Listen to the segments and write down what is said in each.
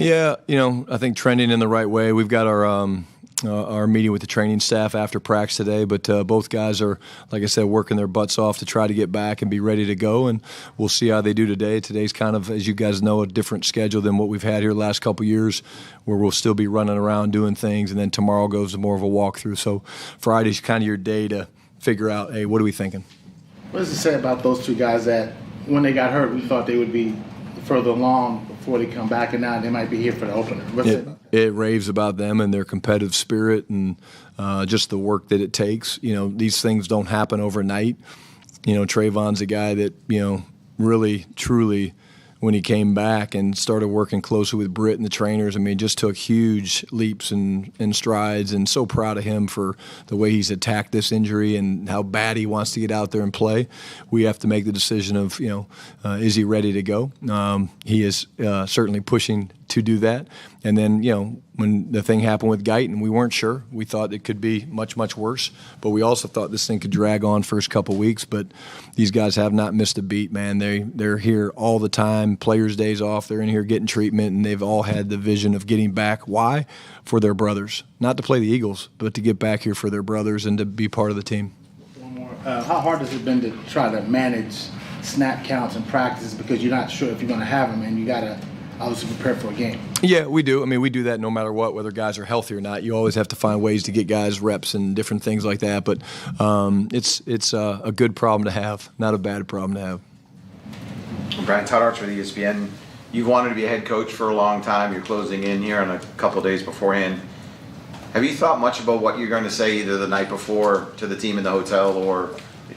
Yeah, I think trending in the right way. We've got our meeting with the training staff after practice today, but both guys are, like I said, working their butts off to try to get back and be ready to go, and we'll see how they do today. Today's kind of, as you guys know, a different schedule than what we've had here the last couple of years, where we'll still be running around doing things, and then tomorrow goes to more of a walkthrough. So Friday's kind of your day to figure out, hey, what are we thinking? What does it say about those two guys that when they got hurt, we thought they would be further along before they come back, and now they might be here for the opener? It raves about them and their competitive spirit and just the work that it takes. These things don't happen overnight. Trayvon's a guy that, really, truly, when he came back and started working closely with Britt and the trainers, just took huge leaps and strides, and so proud of him for the way he's attacked this injury and how bad he wants to get out there and play. We have to make the decision of, is he ready to go? He is certainly pushing to do that. And then, when the thing happened with Guyton, we weren't sure. We thought it could be much, much worse. But we also thought this thing could drag on first couple weeks. But these guys have not missed a beat, man. They're here all the time. Players' days off. They're in here getting treatment, and they've all had the vision of getting back. Why? For their brothers. Not to play the Eagles, but to get back here for their brothers and to be part of the team. One more. How hard has it been to try to manage snap counts and practices, because you're not sure if you're going to have them, and you got to obviously prepare for a game? Yeah, we do. We do that no matter what, whether guys are healthy or not. You always have to find ways to get guys reps and different things like that. But it's a good problem to have, not a bad problem to have. Brian, Todd Archer with ESPN. You've wanted to be a head coach for a long time. You're closing in here on a couple of days beforehand. Have you thought much about what you're going to say either the night before to the team in the hotel or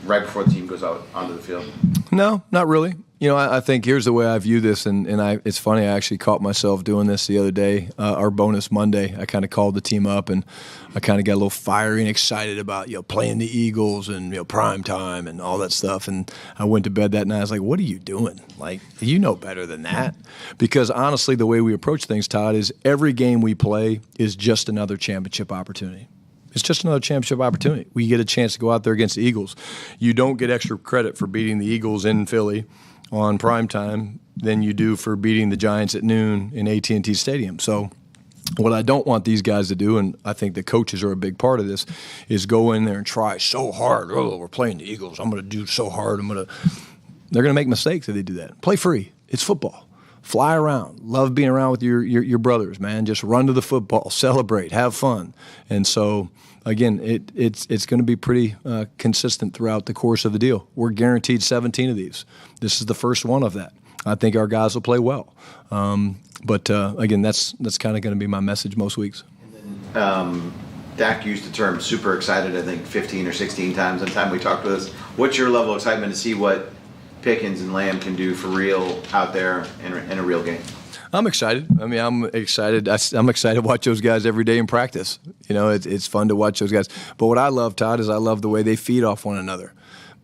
right before the team goes out onto the field? No, not really. I think here's the way I view this, and it's funny, I actually caught myself doing this the other day, our bonus Monday. I kind of called the team up, and I kind of got a little fiery and excited about, playing the Eagles and, prime time and all that stuff. And I went to bed that night. I was like, what are you doing? Like, you know better than that. Because honestly, the way we approach things, Todd, is every game we play is just another championship opportunity. It's just another championship opportunity. We get a chance to go out there against the Eagles. You don't get extra credit for beating the Eagles in Philly on primetime than you do for beating the Giants at noon in AT&T Stadium. So what I don't want these guys to do, and I think the coaches are a big part of this, is go in there and try so hard. Oh, we're playing the Eagles. I'm going to do so hard. They're going to make mistakes if they do that. Play free. It's football. Fly around. Love being around with your brothers, man. Just run to the football. Celebrate. Have fun. And so, again, it's going to be pretty consistent throughout the course of the deal. We're guaranteed 17 of these. This is the first one of that. I think our guys will play well. But again, that's kind of going to be my message most weeks. Dak used the term super excited, I think, 15 or 16 times in the time we talked with us. What's your level of excitement to see what Pickens and Lamb can do for real out there in a real game? I'm excited. I'm excited. I'm excited to watch those guys every day in practice. It's fun to watch those guys. But what I love, Todd, is I love the way they feed off one another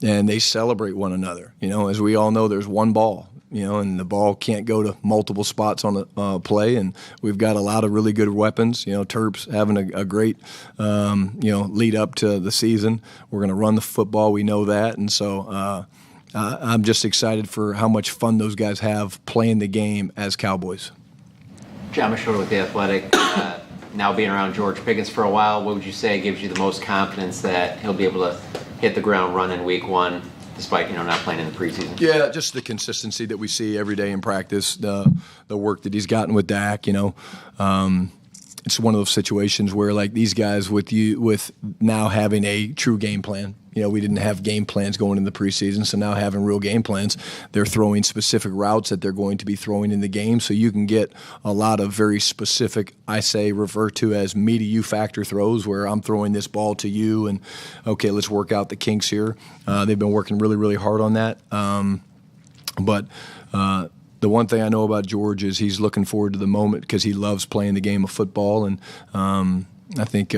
and they celebrate one another. As we all know, there's one ball, and the ball can't go to multiple spots on a play. And we've got a lot of really good weapons. Terp's having a great, lead up to the season. We're going to run the football. We know that. And so, I'm just excited for how much fun those guys have playing the game as Cowboys. John Machota with The Athletic. Now being around George Pickens for a while, what would you say gives you the most confidence that he'll be able to hit the ground running week one, despite not playing in the preseason? Yeah, just the consistency that we see every day in practice, the work that he's gotten with Dak. It's one of those situations where, like, these guys with now having a true game plan. We didn't have game plans going in the preseason, so now having real game plans, they're throwing specific routes that they're going to be throwing in the game, so you can get a lot of very specific, refer to as me to you factor throws, where I'm throwing this ball to you, and okay, let's work out the kinks here. They've been working really, really hard on that. But the one thing I know about George is he's looking forward to the moment because he loves playing the game of football, and I think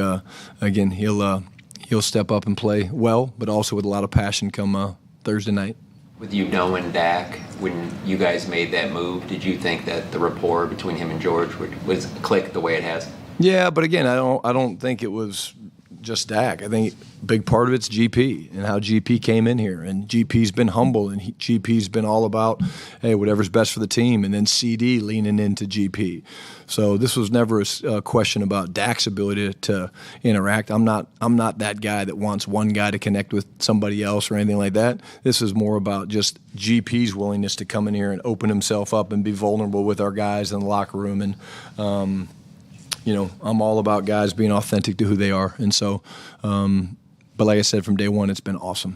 again he'll step up and play well, but also with a lot of passion come Thursday night. With you knowing Dak, when you guys made that move, did you think that the rapport between him and George was click the way it has? Yeah, but again, I don't think it was just Dak. I think a big part of it's GP and how GP came in here. And GP's been humble, and GP's been all about, hey, whatever's best for the team. And then CD leaning into GP. So this was never a question about Dak's ability to interact. I'm not that guy that wants one guy to connect with somebody else or anything like that. This is more about just GP's willingness to come in here and open himself up and be vulnerable with our guys in the locker room. And I'm all about guys being authentic to who they are. And so, but like I said, from day one, it's been awesome.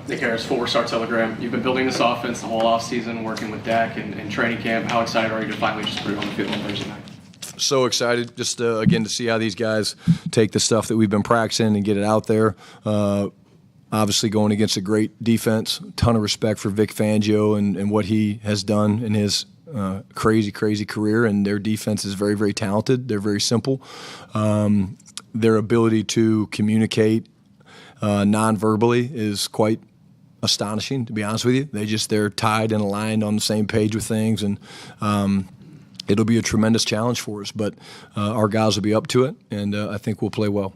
Nick Harris, Full Start Telegram. You've been building this offense the whole offseason, working with Dak and training camp. How excited are you to finally just put it on the field on Thursday night? So excited just again to see how these guys take the stuff that we've been practicing and get it out there. Obviously going against a great defense. Ton of respect for Vic Fangio and what he has done in his crazy career, and their defense is very, very talented. They're very simple. Their ability to communicate non-verbally is quite astonishing, to be honest with you. They're tied and aligned on the same page with things, and it'll be a tremendous challenge for us. But our guys will be up to it, and I think we'll play well.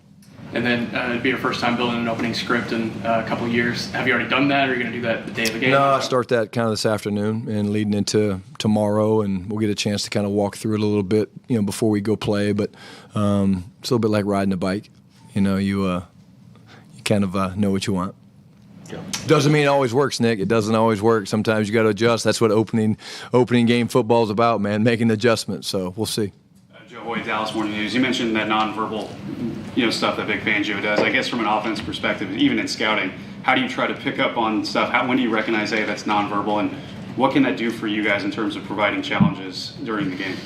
And then it'd be your first time building an opening script in a couple of years. Have you already done that, or are you going to do that the day of the game? No, I start that kind of this afternoon and leading into tomorrow, and we'll get a chance to kind of walk through it a little bit, before we go play. But it's a little bit like riding a bike. You kind of know what you want. Doesn't mean it always works, Nick. It doesn't always work. Sometimes you got to adjust. That's what opening game football is about, man, making adjustments. So we'll see. Joe Hoyt, Dallas Morning News. You mentioned that nonverbal, stuff that Vic Fangio does. I guess from an offense perspective, even in scouting, how do you try to pick up on stuff? When do you recognize, hey, that's nonverbal, and what can that do for you guys in terms of providing challenges during the game?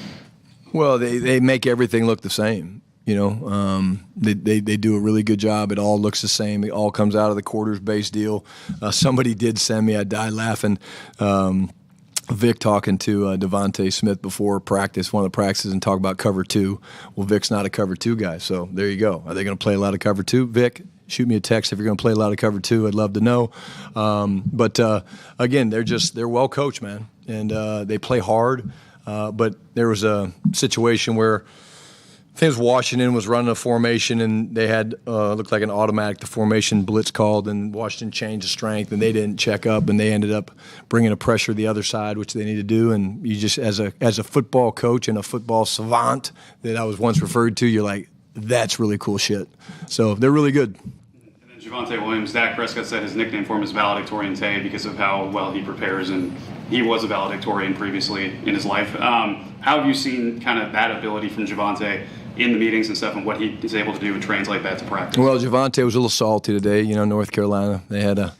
Well, they make everything look the same. They do a really good job. It all looks the same. It all comes out of the quarters-based deal. Somebody did send me, I died laughing, Vic talking to Devontae Smith before practice, one of the practices, and talk about cover two. Well, Vic's not a cover two guy, so there you go. Are they going to play a lot of cover two? Vic, shoot me a text if you're going to play a lot of cover two. I'd love to know. But again, they're well coached, man, and they play hard. But there was a situation where I think it was Washington was running a formation, and they had looked like an automatic, the formation blitz called, and Washington changed the strength, and they didn't check up, and they ended up bringing a pressure to the other side, which they need to do. And you just, as a football coach and a football savant that I was once referred to, you're like, that's really cool shit. So they're really good. And then Javonte Williams, Dak Prescott said his nickname for him is Valedictorian Tay because of how well he prepares, and he was a valedictorian previously in his life. How have you seen kind of that ability from Javonte in the meetings and stuff, and what he is able to do and translate that to practice? Well, Javonte was a little salty today. North Carolina, they had a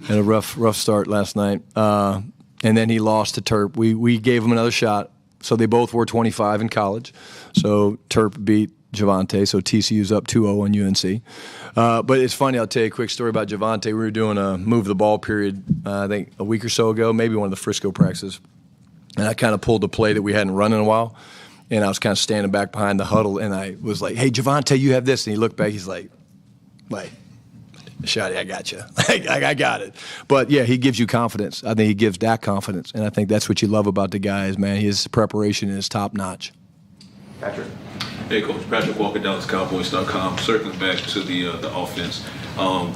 rough start last night, and then he lost to Terp. We gave him another shot, so they both were 25 in college. So Terp beat Javonte, so TCU's up 2-0 on UNC. But it's funny, I'll tell you a quick story about Javonte. We were doing a move the ball period, I think a week or so ago, maybe one of the Frisco practices, and I kind of pulled a play that we hadn't run in a while. And I was kind of standing back behind the huddle, and I was like, hey, Javonte, you have this. And he looked back. He's like, Shotty, I got you. I got it. But, yeah, he gives you confidence. I think he gives Dak confidence. And I think that's what you love about the guy is, man, his preparation is top-notch. Patrick. Hey, Coach. Patrick Walker, DallasCowboys.com. Circling back to the offense,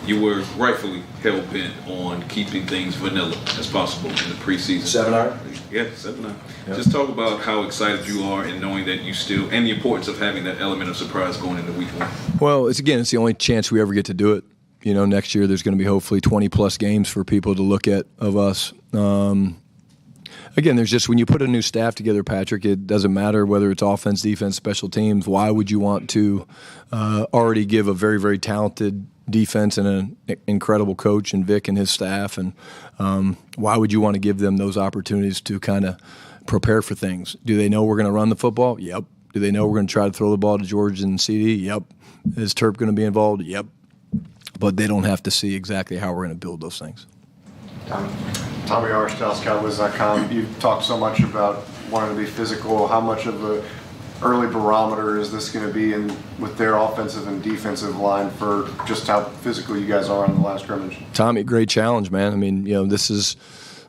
you were rightfully hell-bent on keeping things vanilla as possible in the preseason. 7-hour? Yeah, 7-9. Yep. Just talk about how excited you are and knowing that you still, and the importance of having that element of surprise going into week one. Well, it's the only chance we ever get to do it. Next year there's going to be hopefully 20-plus games for people to look at of us. Again, there's just, when you put a new staff together, Patrick, it doesn't matter whether it's offense, defense, special teams. Why would you want to already give a very, very talented defense and an incredible coach and Vic and his staff, and why would you want to give them those opportunities to kind of prepare for things? Do they know we're going to run the football? Yep. Do they know we're going to try to throw the ball to George and CD? Yep. Is Terp going to be involved? Yep. But they don't have to see exactly how we're going to build those things. Tommy Arsh, DallasCowboys.com. You've talked so much about wanting to be physical. How much of a early barometer is this going to be with their offensive and defensive line for just how physical you guys are on the last scrimmage? Tommy, great challenge, man. I mean,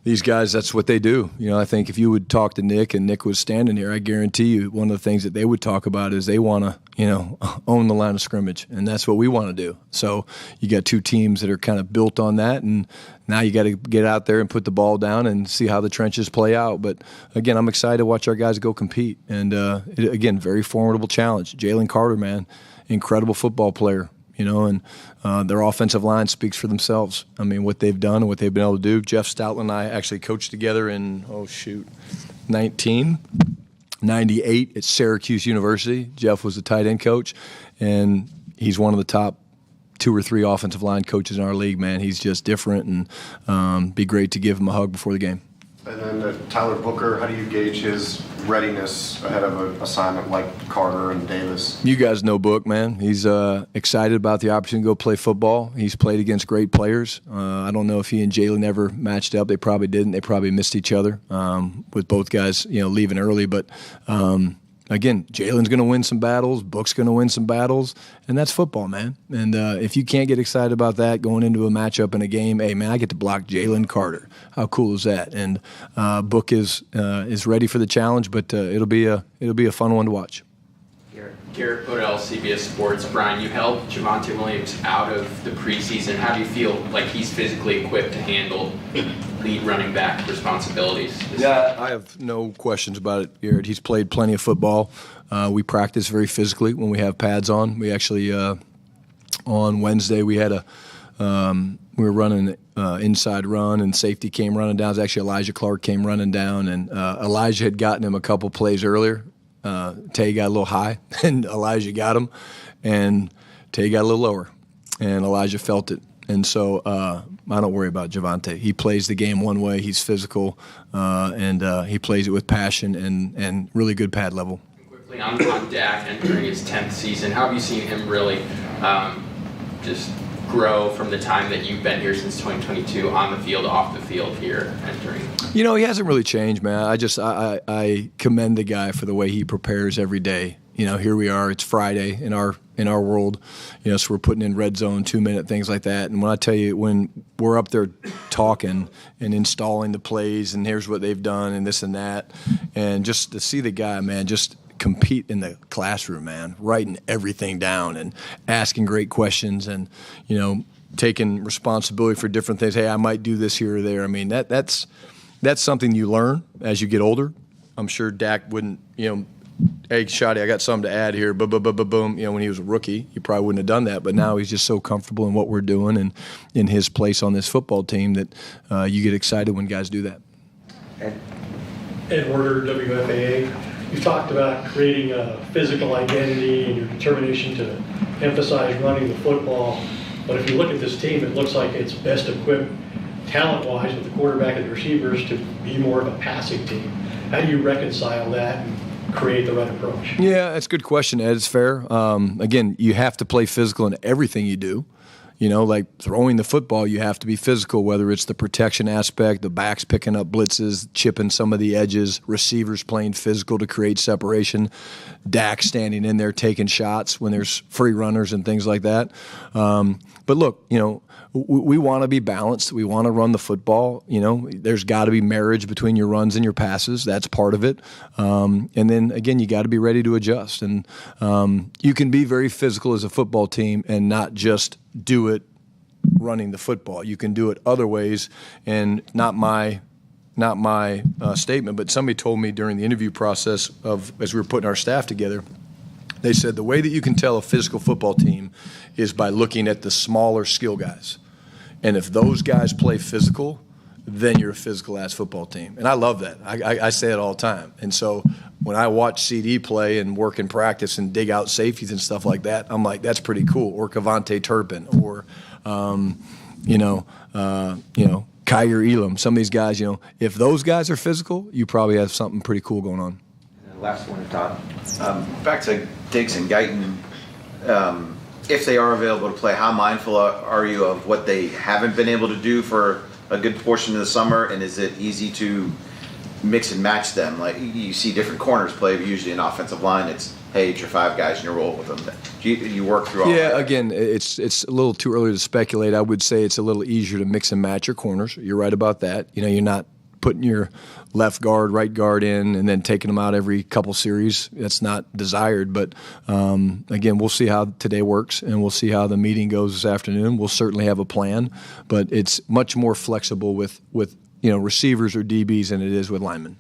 these guys, that's what they do. I think if you would talk to Nick and Nick was standing here, I guarantee you one of the things that they would talk about is they want to, own the line of scrimmage, and that's what we want to do. So you got two teams that are kind of built on that, and now you got to get out there and put the ball down and see how the trenches play out. But again, I'm excited to watch our guys go compete, and again, very formidable challenge. Jalen Carter, man, incredible football player, and their offensive line speaks for themselves. I mean, what they've done and what they've been able to do. Jeff Stoutland and I actually coached together in 1998 at Syracuse University. Jeff was the tight end coach, and he's one of the top 2 or 3 offensive line coaches in our league, man. He's just different, and be great to give him a hug before the game. And then Tyler Booker, how do you gauge his readiness ahead of an assignment like Carter and Davis? You guys know Book, man. He's excited about the opportunity to go play football. He's played against great players. I don't know if he and Jalen ever matched up. They probably didn't. They probably missed each other with both guys, leaving early. But again, Jalen's going to win some battles. Book's going to win some battles, and that's football, man. And if you can't get excited about that going into a matchup in a game, hey, man, I get to block Jalen Carter. How cool is that? And Book is ready for the challenge, but it'll be a fun one to watch. Garrett Podell, CBS Sports. Brian, you held Javonte Williams out of the preseason. How do you feel like he's physically equipped to handle lead running back responsibilities? Yeah, I have no questions about it, Garrett. He's played plenty of football. We practice very physically when we have pads on. We actually, on Wednesday, we had we were running an inside run, and safety came running down. It was actually Elijah Clark came running down, and Elijah had gotten him a couple plays earlier. Tay got a little high, and Elijah got him, and Tay got a little lower, and Elijah felt it. And so I don't worry about Javonte. He plays the game one way. He's physical, and he plays it with passion and really good pad level. Quickly on Dak entering his 10th season, how have you seen him really just grow from the time that you've been here since 2022 on the field, off the field here entering? He hasn't really changed, man. I commend the guy for the way he prepares every day. Here we are. It's Friday in our world. So we're putting in red zone, 2-minute things like that. And when I tell you, when we're up there talking and installing the plays, and here's what they've done, and this and that, and just to see the guy, man, just compete in the classroom, man, writing everything down and asking great questions, and taking responsibility for different things. Hey, I might do this here or there. I mean, that's something you learn as you get older. I'm sure Dak wouldn't, hey, Shotty, I got something to add here. Boom. When he was a rookie, he probably wouldn't have done that. But now he's just so comfortable in what we're doing and in his place on this football team that you get excited when guys do that. Ed Werder, WFAA. You've talked about creating a physical identity and your determination to emphasize running the football. But if you look at this team, it looks like it's best equipped talent-wise with the quarterback and the receivers to be more of a passing team. How do you reconcile that and create the right approach? Yeah, that's a good question, Ed. It's fair. Again, you have to play physical in everything you do. Like throwing the football, you have to be physical, whether it's the protection aspect, the backs picking up blitzes, chipping some of the edges, receivers playing physical to create separation, Dak standing in there taking shots when there's free runners and things like that. But look, we want to be balanced. We want to run the football. There's got to be marriage between your runs and your passes. That's part of it. And then, again, you got to be ready to adjust. And you can be very physical as a football team and not just do it running the football. You can do it other ways. And not my statement, but somebody told me during the interview process as we were putting our staff together, they said the way that you can tell a physical football team is by looking at the smaller skill guys. And if those guys play physical, then you're a physical-ass football team. And I love that. I say it all the time. And so when I watch CD play and work in practice and dig out safeties and stuff like that, I'm like, that's pretty cool. Or Kavontae Turpin or, Kyer Elam. Some of these guys, if those guys are physical, you probably have something pretty cool going on. Last one, Todd. Back to Diggs and Guyton. If they are available to play, how mindful are you of what they haven't been able to do for a good portion of the summer? And is it easy to mix and match them? Like you see different corners play, but usually in offensive line, it's, hey, it's your 5 guys and you roll with them. You work through all that. Yeah, again, it's a little too early to speculate. I would say it's a little easier to mix and match your corners. You're right about that. You're not putting your left guard, right guard in, and then taking them out every couple series. That's not desired. But again, we'll see how today works, and we'll see how the meeting goes this afternoon. We'll certainly have a plan, but it's much more flexible with receivers or DBs than it is with linemen.